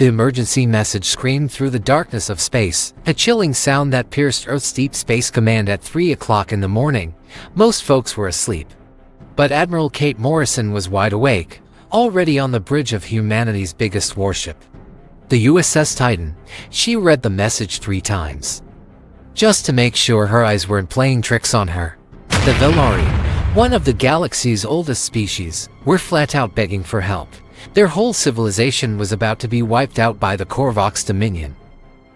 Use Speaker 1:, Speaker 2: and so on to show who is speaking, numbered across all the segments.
Speaker 1: The emergency message screamed through the darkness of space, a chilling sound that pierced Earth's deep space command at 3 o'clock in the morning. Most folks were asleep. But Admiral Kate Morrison was wide awake, already on the bridge of humanity's biggest warship, the USS Titan. She read the message 3 times, just to make sure her eyes weren't playing tricks on her. The Velari, one of the galaxy's oldest species, were flat out begging for help. Their whole civilization was about to be wiped out by the Corvox Dominion,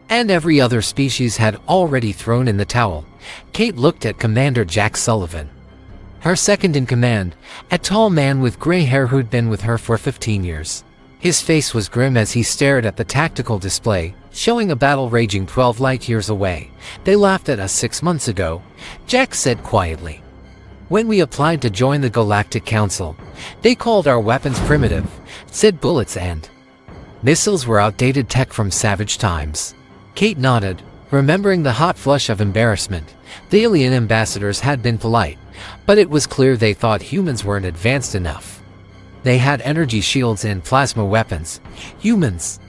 Speaker 1: and every other species had already thrown in the towel. Kate looked at Commander Jack Sullivan, her second in command, a tall man with gray hair who'd been with her for 15 years. His face was grim as he stared at the tactical display, showing a battle raging 12 light years away. "They laughed at us 6 months ago," Jack said quietly. "When we applied to join the Galactic Council, they called our weapons primitive, said bullets and missiles were outdated tech from savage times." Kate nodded, remembering the hot flush of embarrassment. The alien ambassadors had been polite, but it was clear they thought humans weren't advanced enough. They had energy shields and plasma weapons. Humans,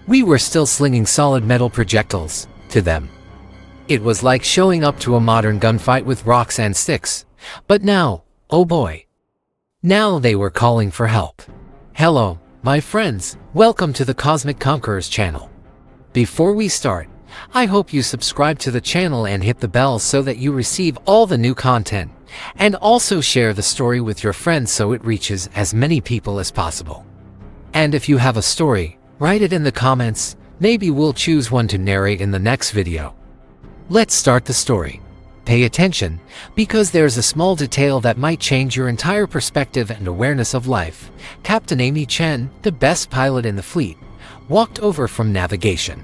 Speaker 1: we were still slinging solid metal projectiles. To them, it was like showing up to a modern gunfight with rocks and sticks. But now, oh boy, now they were calling for help. Hello, my friends, welcome to the Cosmic Conquerors channel. Before we start, I hope you subscribe to the channel and hit the bell so that you receive all the new content, and also share the story with your friends so it reaches as many people as possible. And if you have a story, write it in the comments. Maybe we'll choose one to narrate in the next video. Let's start the story. Pay attention, because there's a small detail that might change your entire perspective and awareness of life. Captain Amy Chen, the best pilot in the fleet, walked over from navigation.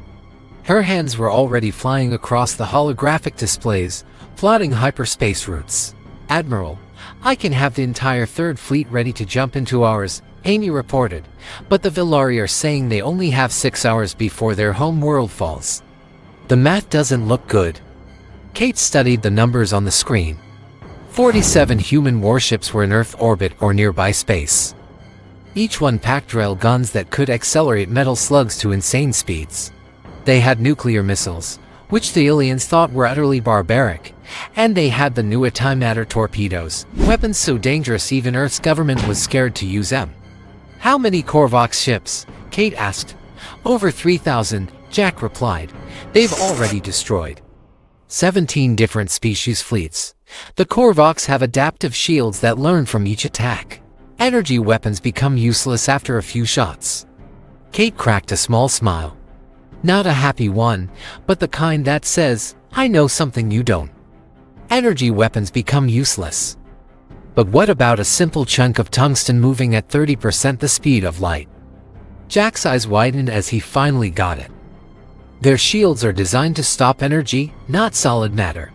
Speaker 1: Her hands were already flying across the holographic displays, plotting hyperspace routes. "Admiral, I can have the entire Third Fleet ready to jump into ours," Amy reported, "but the Velari are saying they only have 6 hours before their home world falls. The math doesn't look good." Kate studied the numbers on the screen. 47 human warships were in Earth orbit or nearby space. Each one packed rail guns that could accelerate metal slugs to insane speeds. They had nuclear missiles, which the aliens thought were utterly barbaric, and they had the new antimatter torpedoes, weapons so dangerous even Earth's government was scared to use them. "How many Corvox ships?" Kate asked. "Over 3,000, Jack replied. "They've already destroyed 17 different species fleets. The Corvox have adaptive shields that learn from each attack. Energy weapons become useless after a few shots." Kate cracked a small smile. Not a happy one, but the kind that says, "I know something you don't." Energy weapons become useless. But what about a simple chunk of tungsten moving at 30% the speed of light? Jack's eyes widened as he finally got it. Their shields are designed to stop energy, not solid matter.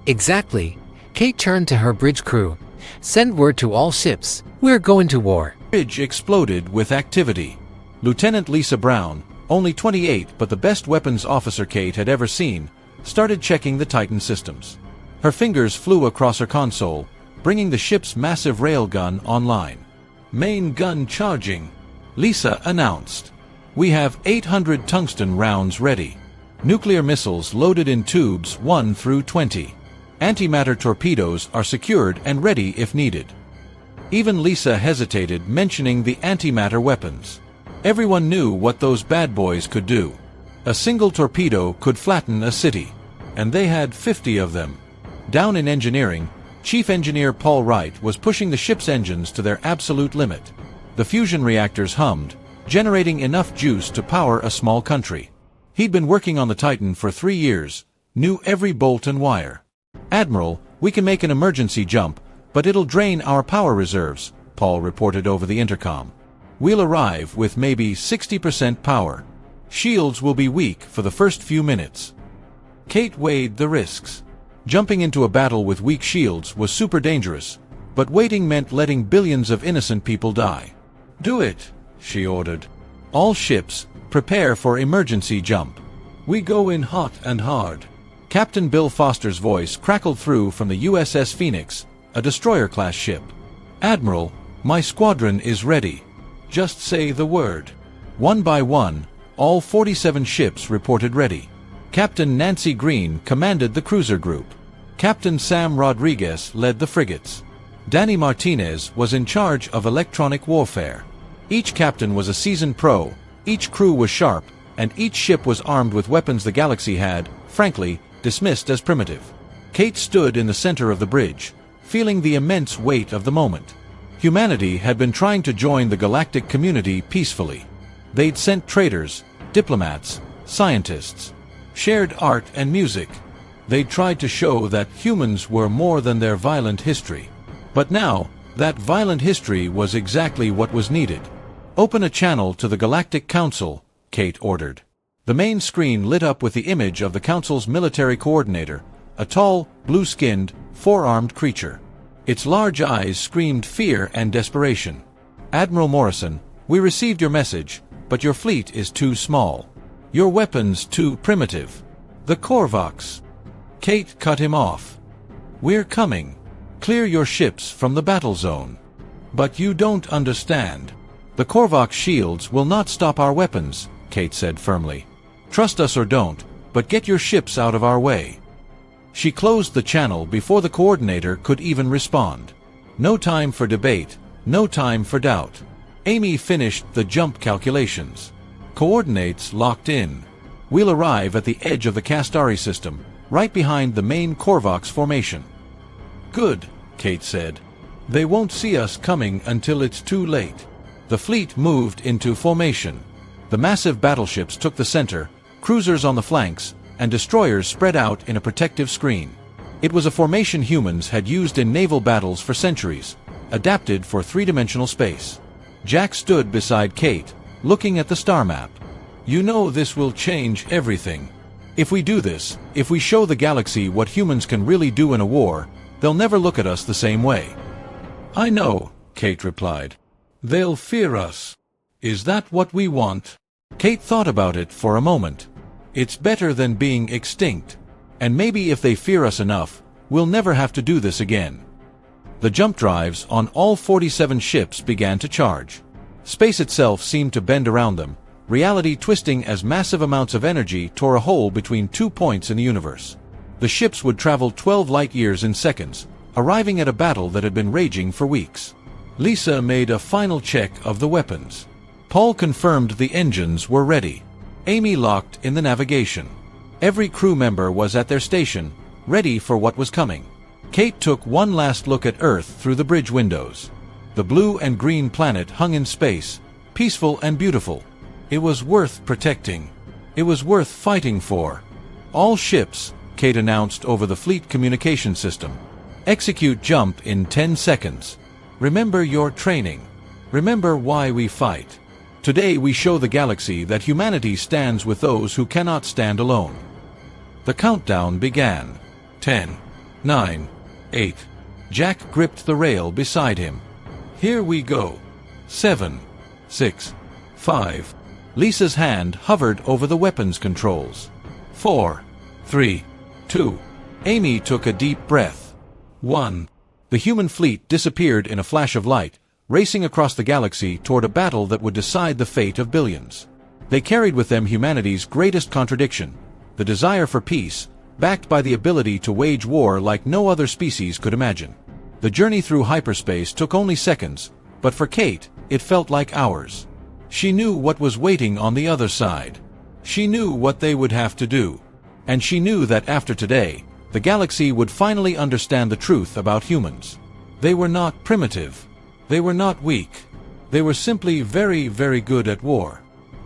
Speaker 1: Exactly. Kate turned to her bridge crew. "Send word to all ships, we're going to war."
Speaker 2: Bridge exploded with activity. Lieutenant Lisa Brown, only 28 but the best weapons officer Kate had ever seen, started checking the Titan systems. Her fingers flew across her console, bringing the ship's massive railgun online. "Main gun charging," Lisa announced. "We have 800 tungsten rounds ready. Nuclear missiles loaded in tubes 1 through 20. Antimatter torpedoes are secured and ready if needed." Even Lisa hesitated mentioning the antimatter weapons. Everyone knew what those bad boys could do. A single torpedo could flatten a city, and they had 50 of them. Down in engineering, Chief Engineer Paul Wright was pushing the ship's engines to their absolute limit. The fusion reactors hummed, generating enough juice to power a small country. He'd been working on the Titan for 3 years, knew every bolt and wire. "Admiral, we can make an emergency jump, but it'll drain our power reserves," Paul reported over the intercom. "We'll arrive with maybe 60% power. Shields will be weak for the first few minutes." Kate weighed the risks. Jumping into a battle with weak shields was super dangerous, but waiting meant letting billions of innocent people die. "Do it," she ordered. "All ships, prepare for emergency jump. We go in hot and hard." Captain Bill Foster's voice crackled through from the USS Phoenix, a destroyer-class ship. "Admiral, my squadron is ready. Just say the word." One by one, All 47 ships reported ready. Captain Nancy Green commanded the cruiser group. Captain Sam Rodriguez led the frigates. Danny Martinez was in charge of electronic warfare. Each captain was a seasoned pro, each crew was sharp, and each ship was armed with weapons the galaxy had, frankly, dismissed as primitive. Kate stood in the center of the bridge, feeling the immense weight of the moment. Humanity had been trying to join the galactic community peacefully. They'd sent traders, diplomats, scientists, shared art and music. They'd tried to show that humans were more than their violent history. But now, that violent history was exactly what was needed. "Open a channel to the Galactic Council," Kate ordered. The main screen lit up with the image of the Council's military coordinator, a tall, blue-skinned, four-armed creature. Its large eyes screamed fear and desperation. "Admiral Morrison, we received your message, but your fleet is too small. Your weapons too primitive. The Corvox." Kate cut him off. "We're coming. Clear your ships from the battle zone." "But you don't understand. The Corvox shields will not stop our weapons," Kate said firmly. "Trust us or don't, but get your ships out of our way." She closed the channel before the coordinator could even respond. No time for debate, no time for doubt. Amy finished the jump calculations. Coordinates locked in. "We'll arrive at the edge of the Castari system, right behind the main Corvox formation." "Good," Kate said. "They won't see us coming until it's too late." The fleet moved into formation. The massive battleships took the center, cruisers on the flanks, and destroyers spread out in a protective screen. It was a formation humans had used in naval battles for centuries, adapted for three-dimensional space. Jack stood beside Kate, looking at the star map. "You know this will change everything. If we do this, if we show the galaxy what humans can really do in a war, they'll never look at us the same way." "I know," Kate replied. "They'll fear us. Is that what we want?" Kate thought about it for a moment. "It's better than being extinct. And maybe if they fear us enough, we'll never have to do this again." The jump drives on all 47 ships began to charge. Space itself seemed to bend around them, reality twisting as massive amounts of energy tore a hole between 2 points in the universe. The ships would travel 12 light-years in seconds, arriving at a battle that had been raging for weeks. Lisa made a final check of the weapons. Paul confirmed the engines were ready. Amy locked in the navigation. Every crew member was at their station, ready for what was coming. Kate took one last look at Earth through the bridge windows. The blue and green planet hung in space, peaceful and beautiful. It was worth protecting. It was worth fighting for. "All ships," Kate announced over the fleet communication system. "Execute jump in 10 seconds. Remember your training. Remember why we fight. Today we show the galaxy that humanity stands with those who cannot stand alone." The countdown began. 10, 9, 8. Jack gripped the rail beside him. "Here we go. 7, 6, 5. Lisa's hand hovered over the weapons controls. 4, 3, 2. Amy took a deep breath. 1. The human fleet disappeared in a flash of light, racing across the galaxy toward a battle that would decide the fate of billions. They carried with them humanity's greatest contradiction, the desire for peace, backed by the ability to wage war like no other species could imagine. The journey through hyperspace took only seconds, but for Kate, it felt like hours. She knew what was waiting on the other side. She knew what they would have to do. And she knew that after today, the galaxy would finally understand the truth about humans. They were not primitive. They were not weak. They were simply very, very good at war.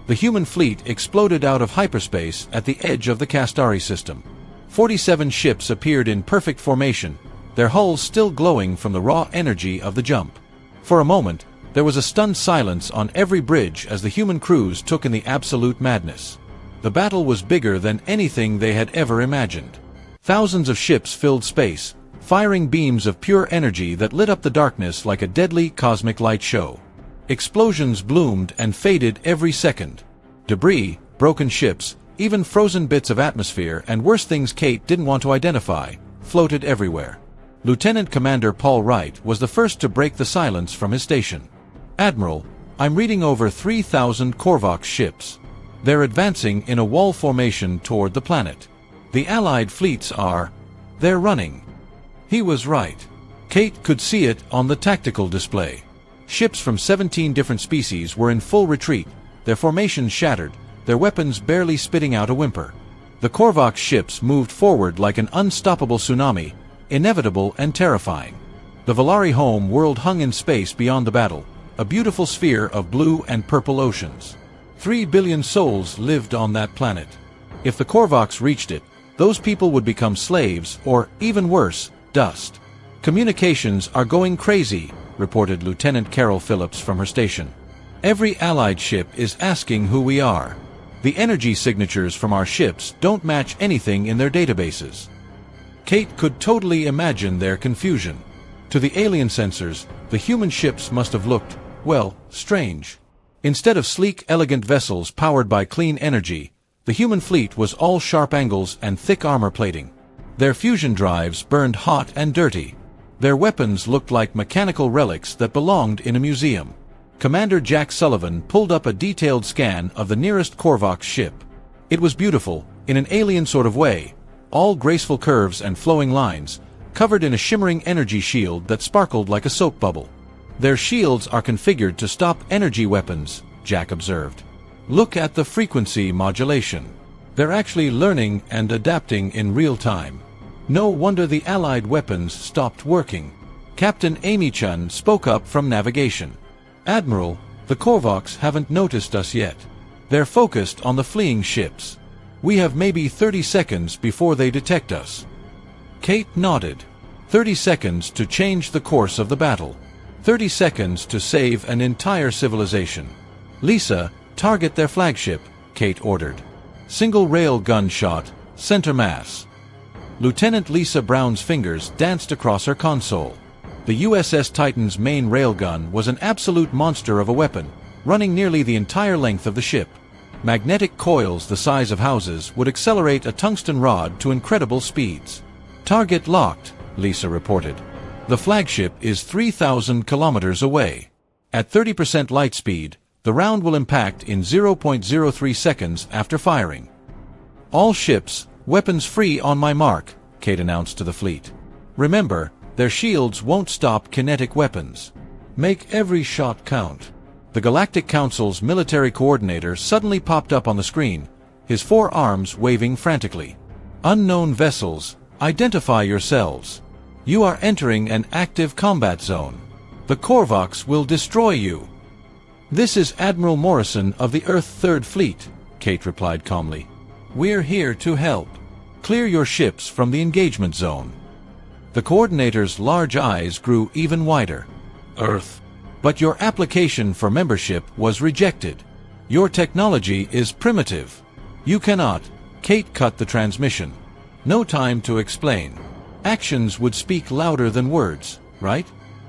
Speaker 2: The human fleet exploded out of hyperspace at the edge of the Castari system. 47 ships appeared in perfect formation, their hulls still glowing from the raw energy of the jump. For a moment, there was a stunned silence on every bridge as the human crews took in the absolute madness. The battle was bigger than anything they had ever imagined. Thousands of ships filled space, firing beams of pure energy that lit up the darkness like a deadly cosmic light show. Explosions bloomed and faded every second. Debris, broken ships, even frozen bits of atmosphere and worse things Kate didn't want to identify, floated everywhere. Lieutenant Commander Paul Wright was the first to break the silence from his station. "Admiral, I'm reading over 3,000 Corvox ships. They're advancing in a wall formation toward the planet. The Allied fleets are... they're running. He was right. Kate could see it on the tactical display. Ships from 17 different species were in full retreat, their formations shattered, their weapons barely spitting out a whimper. The Corvox ships moved forward like an unstoppable tsunami, inevitable and terrifying. The Velari home world hung in space beyond the battle, a beautiful sphere of blue and purple oceans. 3 billion souls lived on that planet. If the Corvox reached it, those people would become slaves, or, even worse, dust. "Communications are going crazy," reported Lieutenant Carol Phillips from her station. "Every Allied ship is asking who we are. The energy signatures from our ships don't match anything in their databases." Kate could totally imagine their confusion. To the alien sensors, the human ships must have looked, well, strange. Instead of sleek, elegant vessels powered by clean energy, the human fleet was all sharp angles and thick armor plating. Their fusion drives burned hot and dirty. Their weapons looked like mechanical relics that belonged in a museum. Commander Jack Sullivan pulled up a detailed scan of the nearest Corvox ship. It was beautiful, in an alien sort of way, all graceful curves and flowing lines, covered in a shimmering energy shield that sparkled like a soap bubble. "Their shields are configured to stop energy weapons," Jack observed. "Look at the frequency modulation. They're actually learning and adapting in real time. No wonder the Allied weapons stopped working." Captain Amy Chun spoke up from navigation. "Admiral, the Corvox haven't noticed us yet. They're focused on the fleeing ships. We have maybe 30 seconds before they detect us." Kate nodded. 30 seconds to change the course of the battle. 30 seconds to save an entire civilization. "Lisa, target their flagship," Kate ordered. "Single rail gun shot, center mass." Lieutenant Lisa Brown's fingers danced across her console. The USS Titan's main railgun was an absolute monster of a weapon, running nearly the entire length of the ship. Magnetic coils the size of houses would accelerate a tungsten rod to incredible speeds. "Target locked," Lisa reported. "The flagship is 3,000 kilometers away. At 30% light speed, the round will impact in 0.03 seconds after firing." "All ships, weapons free on my mark," Kate announced to the fleet. "Remember, their shields won't stop kinetic weapons. Make every shot count." The Galactic Council's military coordinator suddenly popped up on the screen, his 4 arms waving frantically. "Unknown vessels, identify yourselves. You are entering an active combat zone. The Corvox will destroy you." "This is Admiral Morrison of the Earth Third Fleet," Kate replied calmly. "We're here to help. Clear your ships from the engagement zone." The coordinator's large eyes grew even wider. "Earth. But your application for membership was rejected. Your technology is primitive. You cannot." Kate cut the transmission. "No time to explain. Actions would speak louder than words, right?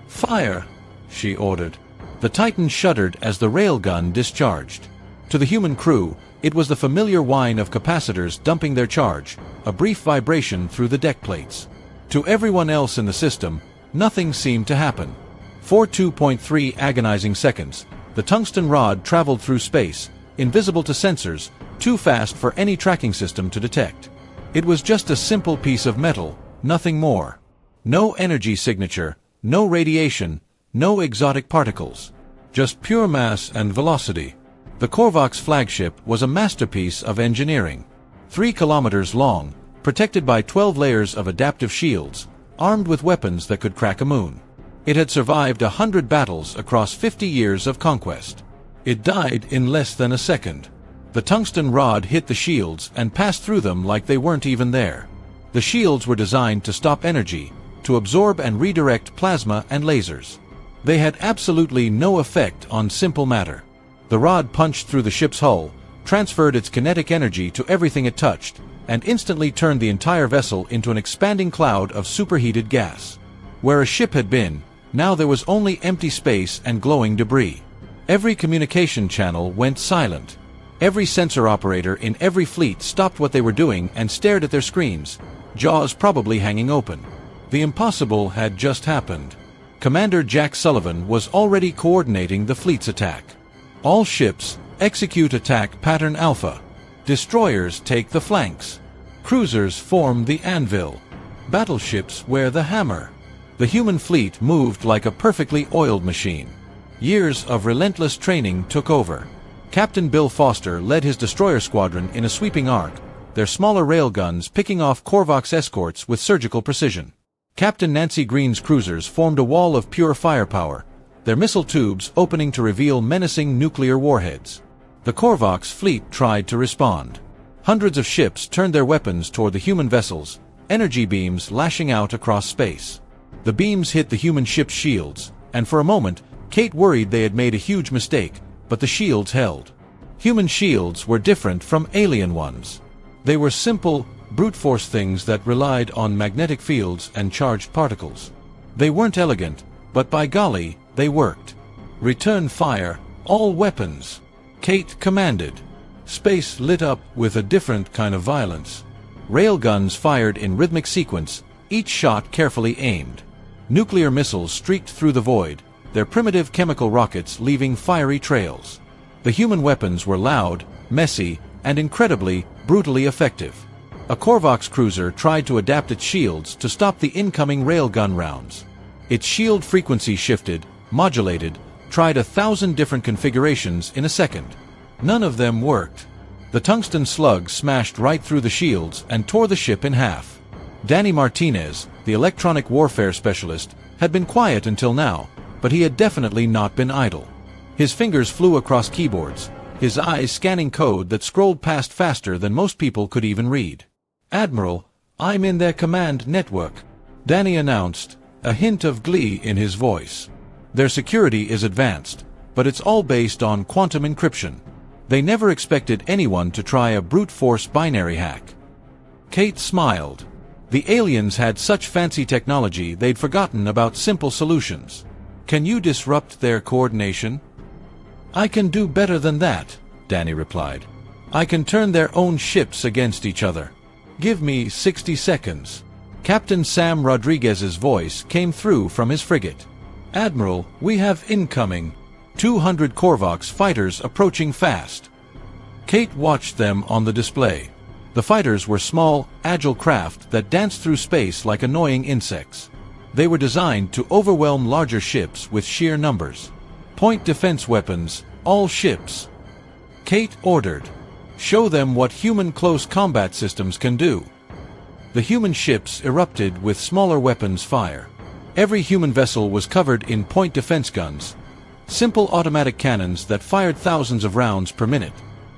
Speaker 2: Fire," she ordered. The Titan shuddered as the railgun discharged. To the human crew, it was the familiar whine of capacitors dumping their charge, a brief vibration through the deck plates. To everyone else in the system, nothing seemed to happen. For 2.3 agonizing seconds, the tungsten rod traveled through space, invisible to sensors, too fast for any tracking system to detect. It was just a simple piece of metal, nothing more. No energy signature, no radiation, no exotic particles. Just pure mass and velocity. The Corvox flagship was a masterpiece of engineering. 3 kilometers long, protected by 12 layers of adaptive shields, armed with weapons that could crack a moon. It had survived 100 battles across 50 years of conquest. It died in less than a second. The tungsten rod hit the shields and passed through them like they weren't even there. The shields were designed to stop energy, to absorb and redirect plasma and lasers. They had absolutely no effect on simple matter. The rod punched through the ship's hull, transferred its kinetic energy to everything it touched, and instantly turned the entire vessel into an expanding cloud of superheated gas. Where a ship had been, now there was only empty space and glowing debris. Every communication channel went silent. Every sensor operator in every fleet stopped what they were doing and stared at their screens, jaws probably hanging open. The impossible had just happened. Commander Jack Sullivan was already coordinating the fleet's attack. "All ships, Execute attack pattern Alpha. Destroyers take the flanks. Cruisers form the anvil. Battleships wear the hammer. The human fleet moved like a perfectly oiled machine. Years of relentless training took over. Captain Bill Foster led his destroyer squadron in a sweeping arc, their smaller railguns picking off Corvox escorts with surgical precision. Captain Nancy Green's cruisers formed a wall of pure firepower, their missile tubes opening to reveal menacing nuclear warheads. The Corvox fleet tried to respond. Hundreds of ships turned their weapons toward the human vessels, energy beams lashing out across space. The beams hit the human ship's shields, and for a moment, Kate worried they had made a huge mistake, but the shields held. Human shields were different from alien ones. They were simple, brute force things that relied on magnetic fields and charged particles. They weren't elegant, but by golly, they worked. Return fire, all weapons, Kate commanded. Space lit up with a different kind of violence. Railguns fired in rhythmic sequence, each shot carefully aimed. Nuclear missiles streaked through the void, their primitive chemical rockets leaving fiery trails. The human weapons were loud, messy, and incredibly, brutally effective. A Corvox cruiser tried to adapt its shields to stop the incoming railgun rounds. Its shield frequency shifted, modulated, tried 1,000 different configurations in a second. None of them worked. The tungsten slugs smashed right through the shields and tore the ship in half. Danny Martinez, the electronic warfare specialist, had been quiet until now, but he had definitely not been idle. His fingers flew across keyboards, his eyes scanning code that scrolled past faster than most people could even read. "Admiral, I'm in their command network," Danny announced, a hint of glee in his voice. "Their security is advanced, but it's all based on quantum encryption. They never expected anyone to try a brute force binary hack." Kate smiled. The aliens had such fancy technology they'd forgotten about simple solutions. "Can you disrupt their coordination?" "I can do better than that," Danny replied. "I can turn their own ships against each other. Give me 60 seconds. Captain Sam Rodriguez's voice came through from his frigate. "Admiral, we have incoming. 200 Corvox fighters approaching fast." Kate watched them on the display. The fighters were small, agile craft that danced through space like annoying insects. They were designed to overwhelm larger ships with sheer numbers. "Point defense weapons, all ships," Kate ordered. "Show them what human close combat systems can do." The human ships erupted with smaller weapons fire. Every human vessel was covered in point defense guns, simple automatic cannons that fired thousands of rounds per minute.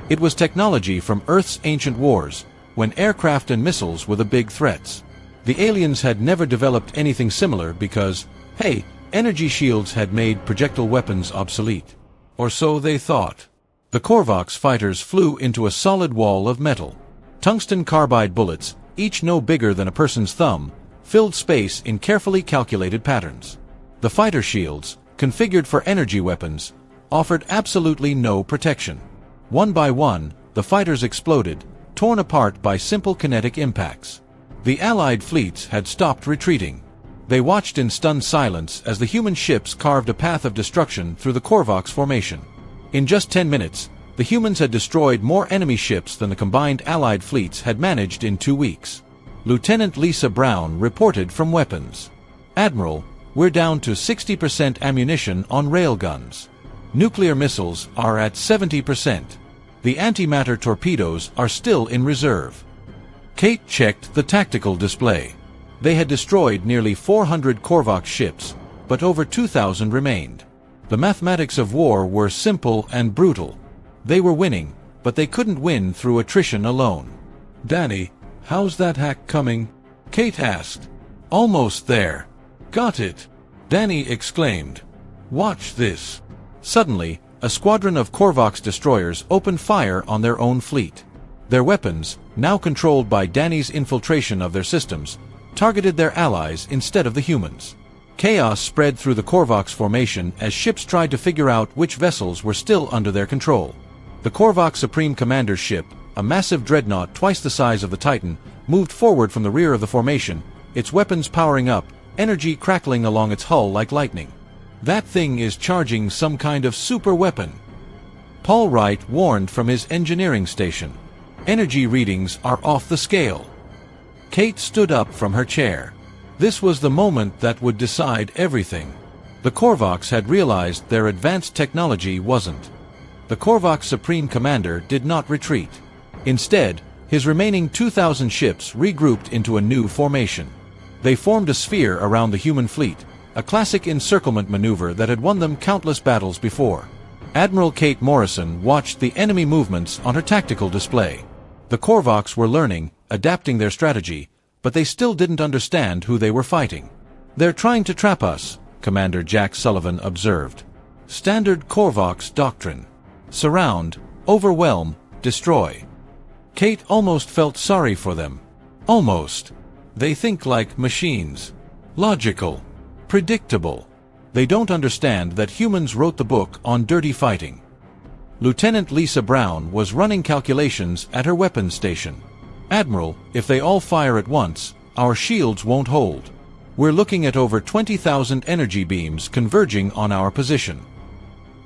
Speaker 2: It was technology from Earth's ancient wars, when aircraft and missiles were the big threats. The aliens had never developed anything similar because, hey, energy shields had made projectile weapons obsolete. Or so they thought. The Corvox fighters flew into a solid wall of metal. Tungsten carbide bullets, each no bigger than a person's thumb, filled space in carefully calculated patterns. The fighter shields, configured for energy weapons, offered absolutely no protection. One by one, the fighters exploded, torn apart by simple kinetic impacts. The Allied fleets had stopped retreating. They watched in stunned silence as the human ships carved a path of destruction through the Corvox formation. In just 10 minutes, the humans had destroyed more enemy ships than the combined Allied fleets had managed in 2 weeks. Lieutenant Lisa Brown reported from weapons. "Admiral, we're down to 60% ammunition on railguns. Nuclear missiles are at 70%. The antimatter torpedoes are still in reserve." Kate checked the tactical display. They had destroyed nearly 400 Corvox ships, but over 2,000 remained. The mathematics of war were simple and brutal. They were winning, but they couldn't win through attrition alone. "Danny, how's that hack coming?" Kate asked. "Almost there." "Got it," Danny exclaimed. "Watch this." Suddenly, a squadron of Corvox destroyers opened fire on their own fleet. Their weapons, now controlled by Danny's infiltration of their systems, targeted their allies instead of the humans. Chaos spread through the Corvox formation as ships tried to figure out which vessels were still under their control. The Corvox Supreme Commander's ship, a massive dreadnought twice the size of the Titan, moved forward from the rear of the formation, its weapons powering up, energy crackling along its hull like lightning. "That thing is charging some kind of super weapon." Paul Wright warned from his engineering station. Energy readings are off the scale. Kate stood up from her chair. This was the moment that would decide everything. The Corvox had realized their advanced technology wasn't. The Corvox Supreme Commander did not retreat. Instead, his remaining 2,000 ships regrouped into a new formation. They formed a sphere around the human fleet, a classic encirclement maneuver that had won them countless battles before. Admiral Kate Morrison watched the enemy movements on her tactical display. The Corvox were learning, adapting their strategy, but they still didn't understand who they were fighting. "They're trying to trap us," Commander Jack Sullivan observed. "Standard Corvox doctrine. Surround, overwhelm, destroy." Kate almost felt sorry for them. Almost. They think like machines. Logical. Predictable. They don't understand that humans wrote the book on dirty fighting. Lieutenant Lisa Brown was running calculations at her weapons station. "Admiral, if they all fire at once, our shields won't hold. We're looking at over 20,000 energy beams converging on our position."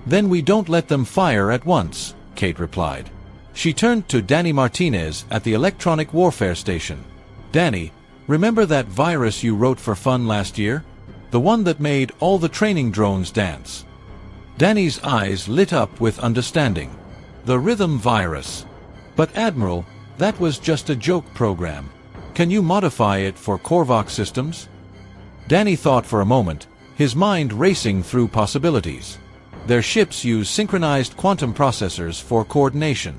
Speaker 2: "Then we don't let them fire at once," Kate replied. She turned to Danny Martinez at the electronic warfare station. "Danny, remember that virus you wrote for fun last year? The one that made all the training drones dance?" Danny's eyes lit up with understanding. "The rhythm virus. But Admiral, that was just a joke program. Can you modify it for Corvox systems?" Danny thought for a moment, his mind racing through possibilities. "Their ships use synchronized quantum processors for coordination.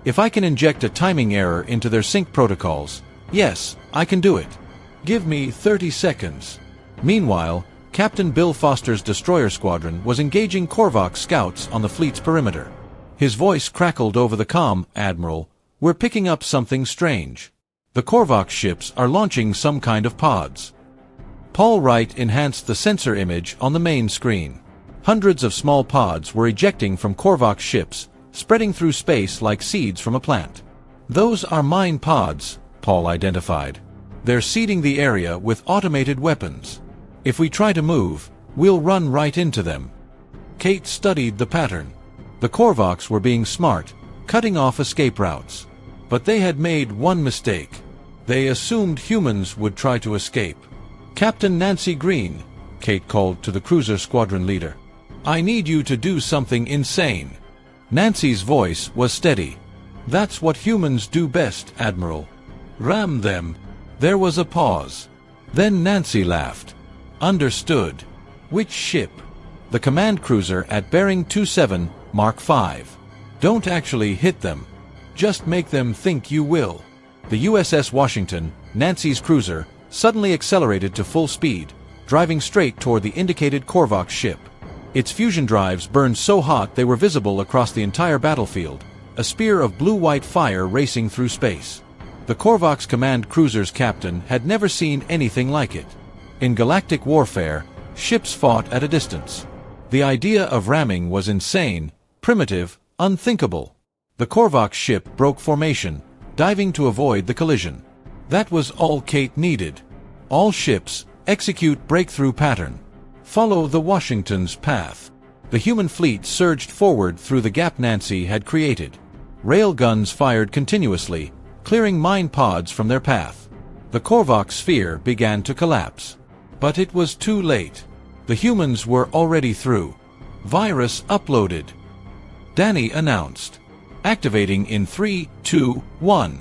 Speaker 2: If I can inject a timing error into their sync protocols, yes, I can do it. Give me 30 seconds. Meanwhile, Captain Bill Foster's destroyer squadron was engaging Corvox scouts on the fleet's perimeter. His voice crackled over the comm. "Admiral, we're picking up something strange. The Corvox ships are launching some kind of pods." Paul Wright enhanced the sensor image on the main screen. Hundreds of small pods were ejecting from Corvox ships, spreading through space like seeds from a plant. "Those are mine pods," Paul identified. "They're seeding the area with automated weapons. If we try to move, we'll run right into them." Kate studied the pattern. The Corvox were being smart, cutting off escape routes. But they had made one mistake. They assumed humans would try to escape. "Captain Nancy Green," Kate called to the cruiser squadron leader. "I need you to do something insane." Nancy's voice was steady. "That's what humans do best, Admiral. Ram them." There was a pause. Then Nancy laughed. "Understood. Which ship?" "The command cruiser at bearing 27, Mark 5. Don't actually hit them. Just make them think you will." The USS Washington, Nancy's cruiser, suddenly accelerated to full speed, driving straight toward the indicated Corvox ship. Its fusion drives burned so hot they were visible across the entire battlefield, a spear of blue-white fire racing through space. The Corvox command cruiser's captain had never seen anything like it. In galactic warfare, ships fought at a distance. The idea of ramming was insane, primitive, unthinkable. The Corvox ship broke formation, diving to avoid the collision. That was all Kate needed. All ships, execute breakthrough pattern. Follow the Washington's path. The human fleet surged forward through the gap Nancy had created. Rail guns fired continuously, clearing mine pods from their path. The Corvox sphere began to collapse. But it was too late. The humans were already through. "Virus uploaded," Danny announced. "Activating in 3, 2, 1.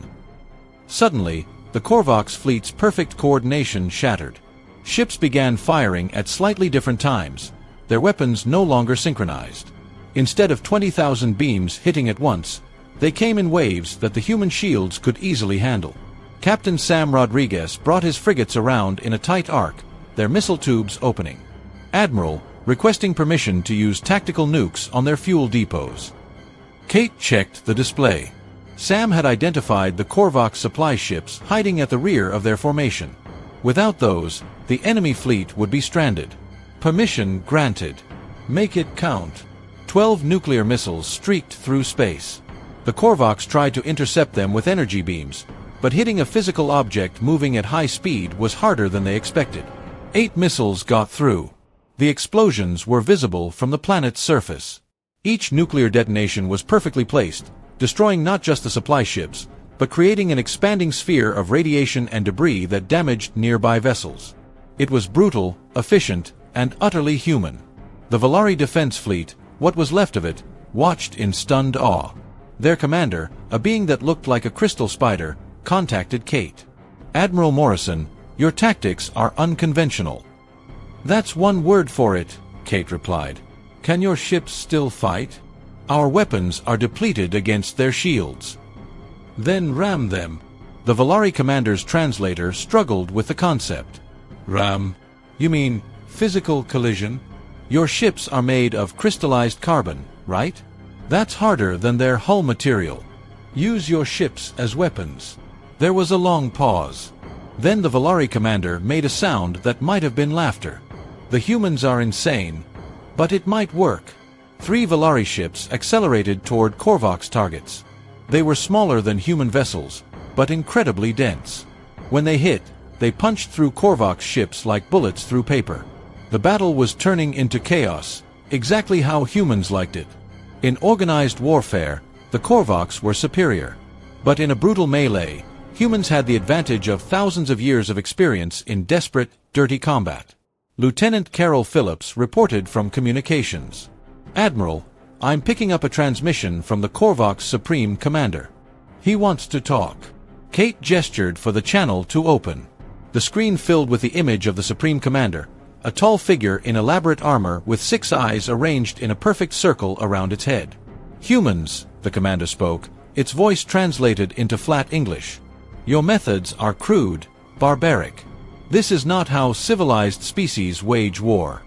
Speaker 2: Suddenly, the Corvox fleet's perfect coordination shattered. Ships began firing at slightly different times, their weapons no longer synchronized. Instead of 20,000 beams hitting at once, they came in waves that the human shields could easily handle. Captain Sam Rodriguez brought his frigates around in a tight arc, their missile tubes opening. "Admiral, requesting permission to use tactical nukes on their fuel depots." Kate checked the display. Sam had identified the Corvox supply ships hiding at the rear of their formation. Without those, the enemy fleet would be stranded. Permission granted. Make it count. 12 nuclear missiles streaked through space. The Corvox tried to intercept them with energy beams, but hitting a physical object moving at high speed was harder than they expected. 8 missiles got through. The explosions were visible from the planet's surface. Each nuclear detonation was perfectly placed, destroying not just the supply ships, but creating an expanding sphere of radiation and debris that damaged nearby vessels. It was brutal, efficient, and utterly human. The Velari defense fleet, what was left of it, watched in stunned awe. Their commander, a being that looked like a crystal spider, contacted Kate. "Admiral Morrison, your tactics are unconventional." "That's one word for it," Kate replied. "Can your ships still fight?" "Our weapons are depleted against their shields." "Then ram them." The Velari commander's translator struggled with the concept. "Ram? You mean physical collision? Your ships are made of crystallized carbon, right? That's harder than their hull material. Use your ships as weapons." There was a long pause. Then the Velari commander made a sound that might have been laughter. "The humans are insane, but it might work." 3 Velari ships accelerated toward Corvox targets. They were smaller than human vessels, but incredibly dense. When they hit, they punched through Corvox ships like bullets through paper. The battle was turning into chaos, exactly how humans liked it. In organized warfare, the Corvox were superior. But in a brutal melee, humans had the advantage of thousands of years of experience in desperate, dirty combat. Lieutenant Carol Phillips reported from communications. "Admiral, I'm picking up a transmission from the Corvox Supreme Commander. He wants to talk." Kate gestured for the channel to open. The screen filled with the image of the Supreme Commander, a tall figure in elaborate armor with 6 eyes arranged in a perfect circle around its head. "Humans," the commander spoke, its voice translated into flat English. "Your methods are crude, barbaric. This is not how civilized species wage war."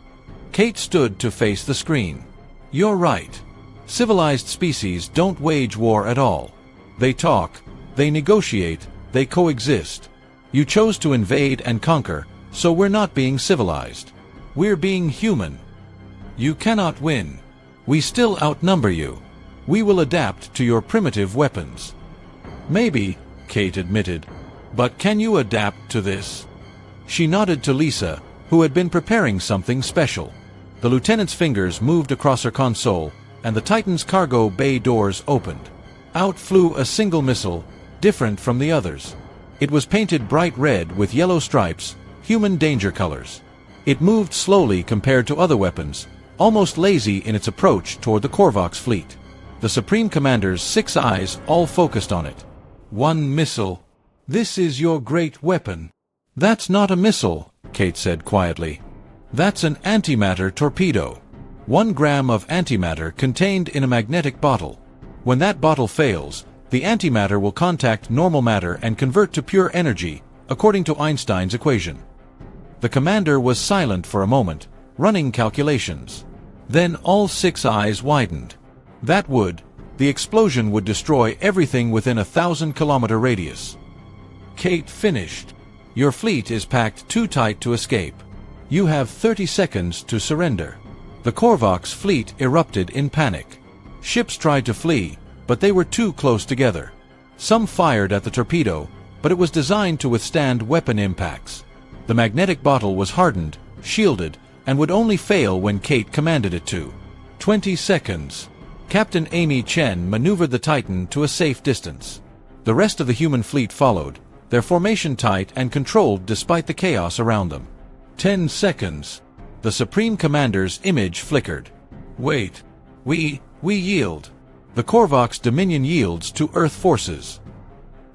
Speaker 2: Kate stood to face the screen. "You're right. Civilized species don't wage war at all. They talk, they negotiate, they coexist. You chose to invade and conquer, so we're not being civilized. We're being human. You cannot win. We still outnumber you. We will adapt to your primitive weapons." "Maybe," Kate admitted. "But can you adapt to this?" She nodded to Lisa, who had been preparing something special. The lieutenant's fingers moved across her console, and the Titan's cargo bay doors opened. Out flew a single missile, different from the others. It was painted bright red with yellow stripes, human danger colors. It moved slowly compared to other weapons, almost lazy in its approach toward the Corvox fleet. The Supreme Commander's 6 eyes all focused on it. "One missile. This is your great weapon." "That's not a missile," Kate said quietly. "That's an antimatter torpedo. 1 gram of antimatter contained in a magnetic bottle. When that bottle fails, the antimatter will contact normal matter and convert to pure energy, according to Einstein's equation." The commander was silent for a moment, running calculations. Then all 6 eyes widened. The explosion would destroy everything within a 1,000-kilometer radius. Kate finished. "Your fleet is packed too tight to escape. You have 30 seconds to surrender." The Corvox fleet erupted in panic. Ships tried to flee, but they were too close together. Some fired at the torpedo, but it was designed to withstand weapon impacts. The magnetic bottle was hardened, shielded, and would only fail when Kate commanded it to. 20 seconds. Captain Amy Chen maneuvered the Titan to a safe distance. The rest of the human fleet followed, their formation tight and controlled despite the chaos around them. 10 seconds. The Supreme Commander's image flickered. "Wait. We yield." The Corvox Dominion yields to Earth forces.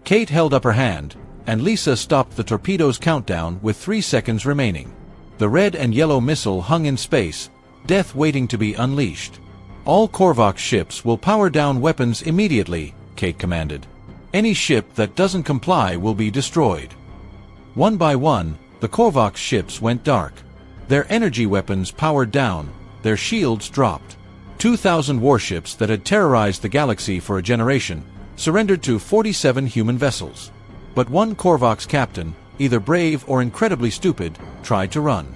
Speaker 2: Kate held up her hand, and Lisa stopped the torpedo's countdown with 3 seconds remaining. The red and yellow missile hung in space, death waiting to be unleashed. "All Corvox ships will power down weapons immediately," Kate commanded. "Any ship that doesn't comply will be destroyed." One by one, the Corvox ships went dark. Their energy weapons powered down, their shields dropped. 2,000 warships that had terrorized the galaxy for a generation surrendered to 47 human vessels. But one Corvox captain, either brave or incredibly stupid, tried to run.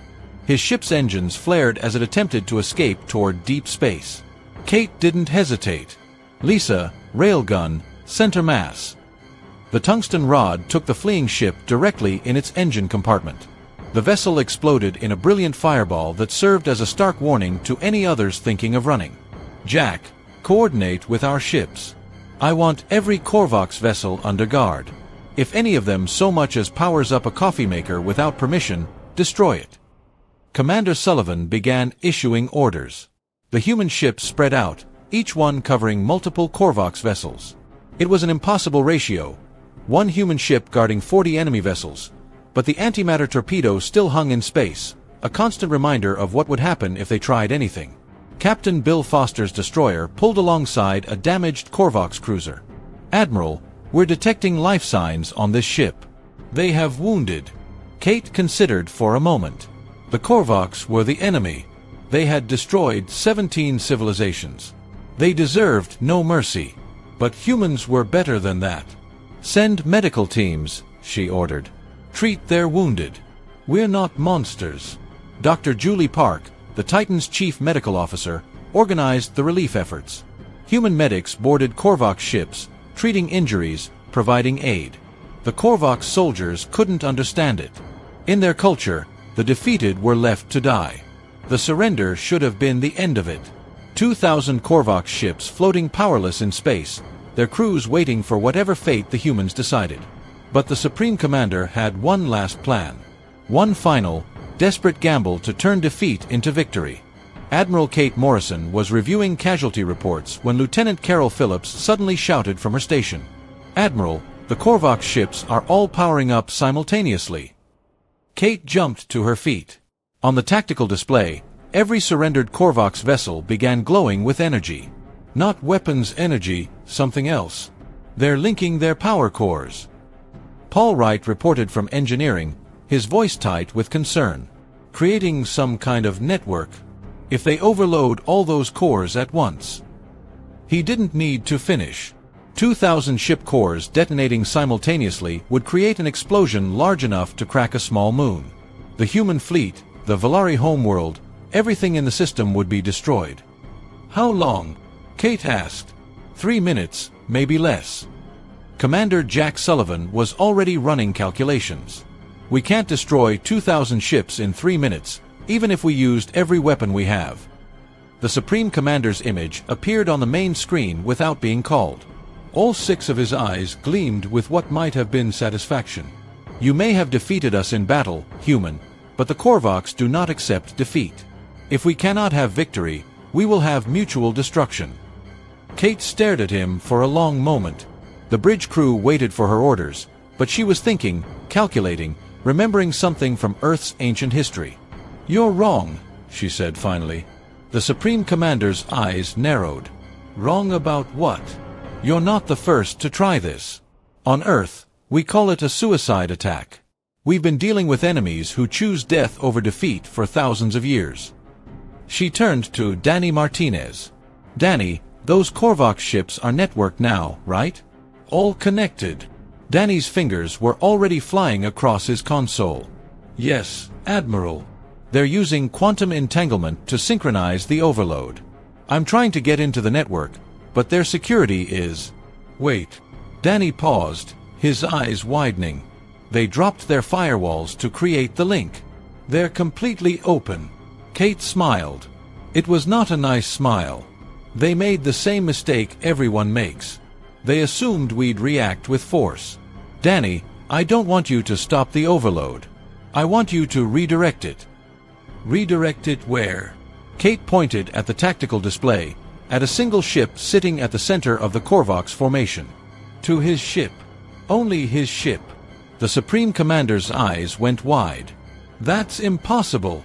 Speaker 2: His ship's engines flared as it attempted to escape toward deep space. Kate didn't hesitate. "Lisa, railgun, center mass." The tungsten rod took the fleeing ship directly in its engine compartment. The vessel exploded in a brilliant fireball that served as a stark warning to any others thinking of running. Jack, coordinate with our ships. I want every Corvox vessel under guard. If any of them so much as powers up a coffee maker without permission, destroy it. Commander Sullivan began issuing orders. The human ships spread out, each one covering multiple Corvox vessels. It was an impossible ratio, one human ship guarding 40 enemy vessels, but the antimatter torpedo still hung in space, a constant reminder of what would happen if they tried anything. Captain Bill Foster's destroyer pulled alongside a damaged Corvox cruiser. "Admiral, we're detecting life signs on this ship. They have wounded." Kate considered for a moment. The Corvox were the enemy. They had destroyed 17 civilizations. They deserved no mercy. But humans were better than that. "Send medical teams," she ordered. "Treat their wounded. We're not monsters." Dr. Julie Park, the Titan's chief medical officer, organized the relief efforts. Human medics boarded Corvox ships, treating injuries, providing aid. The Corvox soldiers couldn't understand it. In their culture, the defeated were left to die. The surrender should have been the end of it. 2,000 Corvox ships floating powerless in space, their crews waiting for whatever fate the humans decided. But the Supreme Commander had one last plan. One final, desperate gamble to turn defeat into victory. Admiral Kate Morrison was reviewing casualty reports when Lieutenant Carol Phillips suddenly shouted from her station, "Admiral, the Corvox ships are all powering up simultaneously." Kate jumped to her feet. On the tactical display, every surrendered Corvox vessel began glowing with energy. Not weapons energy, something else. They're linking their power cores. Paul Wright reported from engineering, his voice tight with concern. Creating some kind of network. If they overload all those cores at once. He didn't need to finish. 2,000 ship cores detonating simultaneously would create an explosion large enough to crack a small moon. The human fleet, the Velari homeworld, everything in the system would be destroyed. "How long?" Kate asked. 3 minutes, maybe less. Commander Jack Sullivan was already running calculations. "We can't destroy 2,000 ships in 3 minutes, even if we used every weapon we have." The Supreme Commander's image appeared on the main screen without being called. All 6 of his eyes gleamed with what might have been satisfaction. "You may have defeated us in battle, human, but the Corvox do not accept defeat. If we cannot have victory, we will have mutual destruction." Kate stared at him for a long moment. The bridge crew waited for her orders, but she was thinking, calculating, remembering something from Earth's ancient history. "You're wrong," she said finally. The Supreme Commander's eyes narrowed. "Wrong about what?" "You're not the first to try this. On Earth, we call it a suicide attack. We've been dealing with enemies who choose death over defeat for thousands of years." She turned to Danny Martinez. "Danny, those Corvox ships are networked now, right? All connected." Danny's fingers were already flying across his console. "Yes, Admiral. They're using quantum entanglement to synchronize the overload. I'm trying to get into the network, but their security is..." "Wait." Danny paused, his eyes widening. "They dropped their firewalls to create the link. They're completely open." Kate smiled. It was not a nice smile. They made the same mistake everyone makes. They assumed we'd react with force. "Danny, I don't want you to stop the overload. I want you to redirect it." "Redirect it where?" Kate pointed at the tactical display, at a single ship sitting at the center of the Corvox formation. "To his ship. Only his ship." The Supreme Commander's eyes went wide. "That's impossible.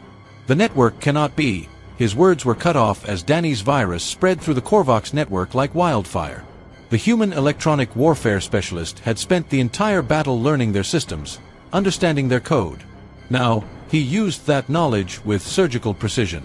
Speaker 2: The network cannot be." His words were cut off as Danny's virus spread through the Corvox network like wildfire. The human electronic warfare specialist had spent the entire battle learning their systems, understanding their code. Now, he used that knowledge with surgical precision.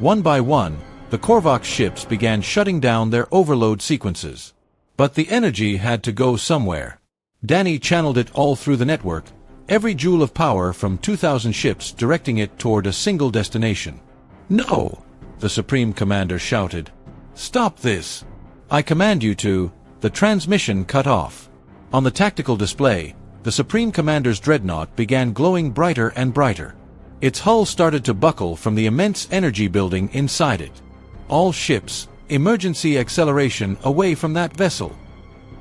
Speaker 2: One by one, the Corvox ships began shutting down their overload sequences. But the energy had to go somewhere. Danny channeled it all through the network, every joule of power from 2,000 ships directing it toward a single destination. "No!" the Supreme Commander shouted. "Stop this! I command you to..." The transmission cut off. On the tactical display, the Supreme Commander's dreadnought began glowing brighter and brighter. Its hull started to buckle from the immense energy building inside it. "All ships, Emergency acceleration away from that vessel.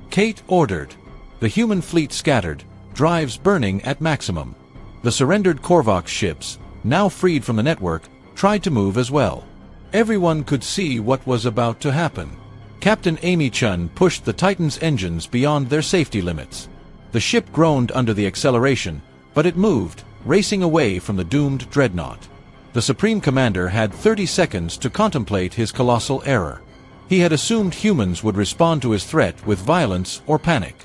Speaker 2: Kate ordered. The human fleet scattered, drives burning at maximum. The surrendered Corvox ships, now freed from the network, tried to move as well. Everyone could see what was about to happen. Captain Amy Chun pushed the Titan's engines beyond their safety limits. The ship groaned under the acceleration, but it moved, racing away from the doomed dreadnought. The Supreme Commander had 30 seconds to contemplate his colossal error. He had assumed humans would respond to his threat with violence or panic.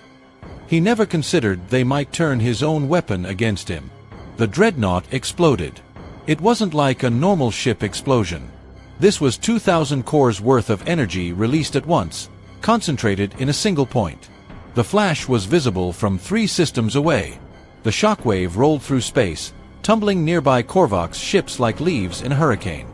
Speaker 2: He never considered they might turn his own weapon against him. The dreadnought exploded. It wasn't like a normal ship explosion. This was 2,000 cores worth of energy released at once, concentrated in a single point. The flash was visible from 3 systems away. The shockwave rolled through space, tumbling nearby Corvox ships like leaves in a hurricane.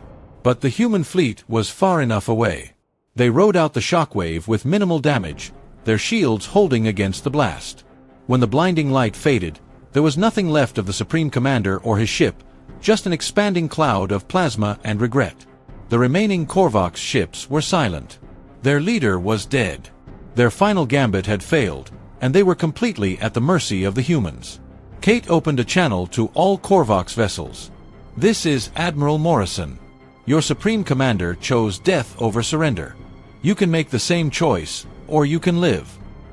Speaker 2: But the human fleet was far enough away. They rode out the shockwave with minimal damage, their shields holding against the blast. When the blinding light faded, there was nothing left of the Supreme Commander or his ship, just an expanding cloud of plasma and regret. The remaining Corvox ships were silent. Their leader was dead. Their final gambit had failed, and they were completely at the mercy of the humans. Kate opened a channel to all Corvox vessels. "This is Admiral Morrison. Your Supreme Commander chose death over surrender. You can make the same choice, or you can live.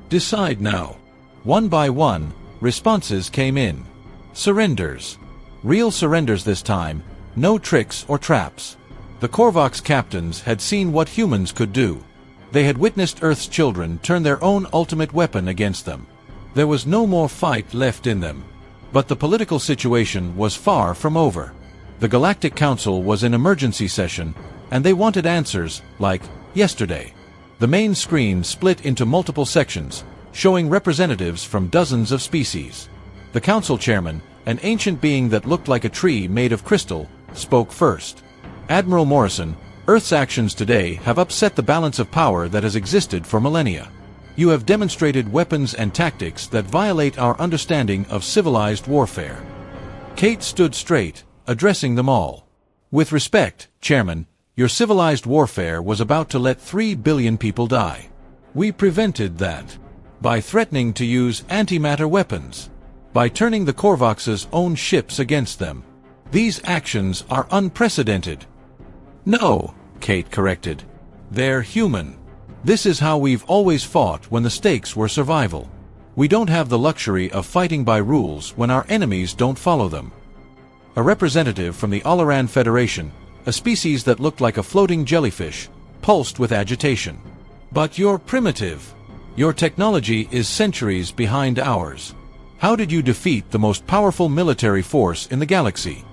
Speaker 2: Decide now." One by one, responses came in. Surrenders. Real surrenders this time, no tricks or traps. The Corvox captains had seen what humans could do. They had witnessed Earth's children turn their own ultimate weapon against them. There was no more fight left in them. But the political situation was far from over. The Galactic Council was in emergency session, and they wanted answers, like, yesterday. The main screen split into multiple sections, showing representatives from dozens of species. The council chairman, an ancient being that looked like a tree made of crystal, spoke first. "Admiral Morrison, Earth's actions today have upset the balance of power that has existed for millennia. You have demonstrated weapons and tactics that violate our understanding of civilized warfare." Kate stood straight, addressing them all. "With respect, Chairman, your civilized warfare was about to let 3 billion people die. We prevented that by threatening to use antimatter weapons, by turning the Corvox's own ships against them. These actions are unprecedented." "No," Kate corrected. "They're human. This is how we've always fought when the stakes were survival. We don't have the luxury of fighting by rules when our enemies don't follow them." A representative from the Alaran Federation, a species that looked like a floating jellyfish, pulsed with agitation. "But you're primitive. Your technology is centuries behind ours. How did you defeat the most powerful military force in the galaxy?"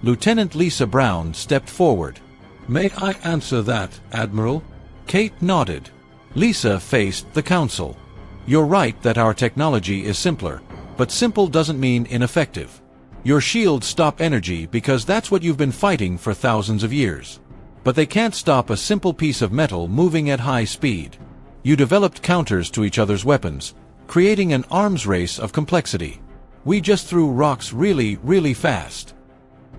Speaker 2: Lieutenant Lisa Brown stepped forward. "May I answer that, Admiral?" Kate nodded. Lisa faced the council. "You're right that our technology is simpler, but simple doesn't mean ineffective. Your shields stop energy because that's what you've been fighting for thousands of years. But they can't stop a simple piece of metal moving at high speed. You developed counters to each other's weapons, creating an arms race of complexity. We just threw rocks really, really fast."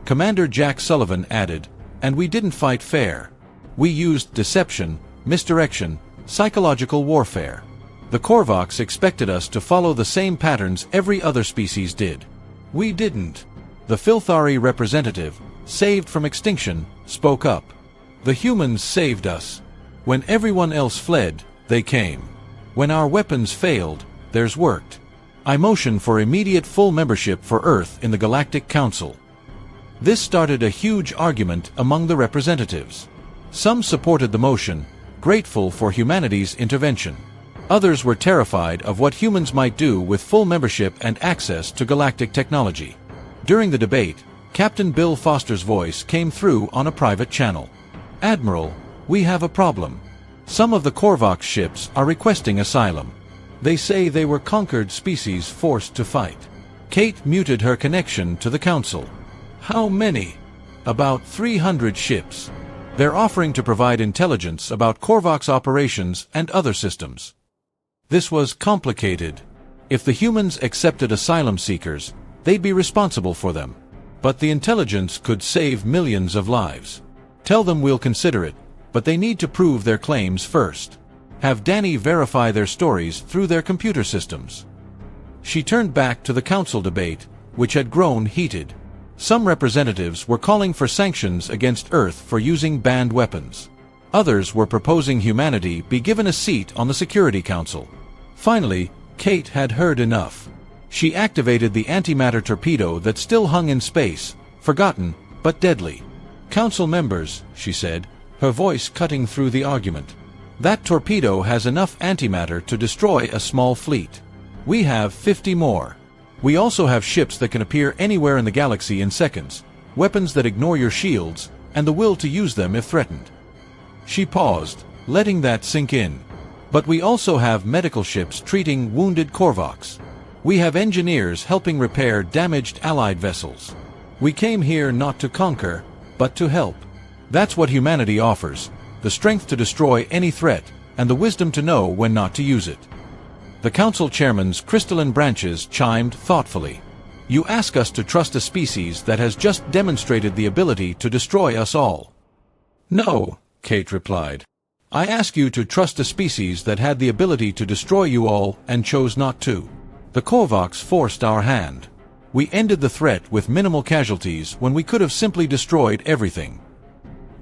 Speaker 2: Commander Jack Sullivan added, "And we didn't fight fair. We used deception, misdirection, psychological warfare. The Corvox expected us to follow the same patterns every other species did. We didn't." The Filthari representative, saved from extinction, spoke up. "The humans saved us. When everyone else fled, they came. When our weapons failed, theirs worked. I motion for immediate full membership for Earth in the Galactic Council." This started a huge argument among the representatives. Some supported the motion, grateful for humanity's intervention. Others were terrified of what humans might do with full membership and access to galactic technology. During the debate, Captain Bill Foster's voice came through on a private channel. "Admiral, we have a problem. Some of the Corvox ships are requesting asylum. They say they were conquered species forced to fight." Kate muted her connection to the council. "How many?" "About 300 ships. They're offering to provide intelligence about Corvox operations and other systems." This was complicated. If the humans accepted asylum seekers, they'd be responsible for them. But the intelligence could save millions of lives. "Tell them we'll consider it," But they need to prove their claims first. Have Danny verify their stories through their computer systems. She turned back to the council debate, which had grown heated. Some representatives were calling for sanctions against Earth for using banned weapons. Others were proposing humanity be given a seat on the Security Council. Finally, Kate had heard enough. She activated the antimatter torpedo that still hung in space, forgotten, but deadly. "Council members," she said, her voice cutting through the argument. "That torpedo has enough antimatter to destroy a small fleet. We have 50 more. We also have ships that can appear anywhere in the galaxy in seconds, weapons that ignore your shields, and the will to use them if threatened." She paused, letting that sink in. "But we also have medical ships treating wounded Corvox. We have engineers helping repair damaged Allied vessels. We came here not to conquer, but to help. That's what humanity offers, the strength to destroy any threat, and the wisdom to know when not to use it." The council chairman's crystalline branches chimed thoughtfully. "You ask us to trust a species that has just demonstrated the ability to destroy us all." "No," Kate replied. "I ask you to trust a species that had the ability to destroy you all and chose not to. The Corvox forced our hand. We ended the threat with minimal casualties when we could have simply destroyed everything."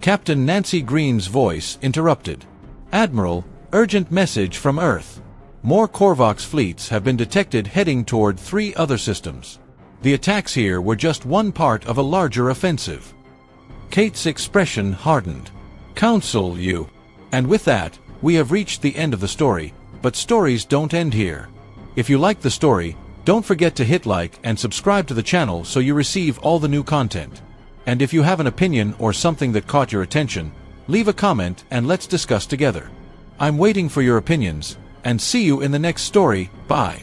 Speaker 2: Captain Nancy Green's voice interrupted. "Admiral, urgent message from Earth. More Corvox fleets have been detected heading toward 3 other systems. The attacks here were just one part of a larger offensive." Kate's expression hardened. "Council, you." And with that, we have reached the end of the story, but stories don't end here. If you like the story, don't forget to hit like and subscribe to the channel so you receive all the new content. And if you have an opinion or something that caught your attention, leave a comment and let's discuss together. I'm waiting for your opinions, and see you in the next story. Bye.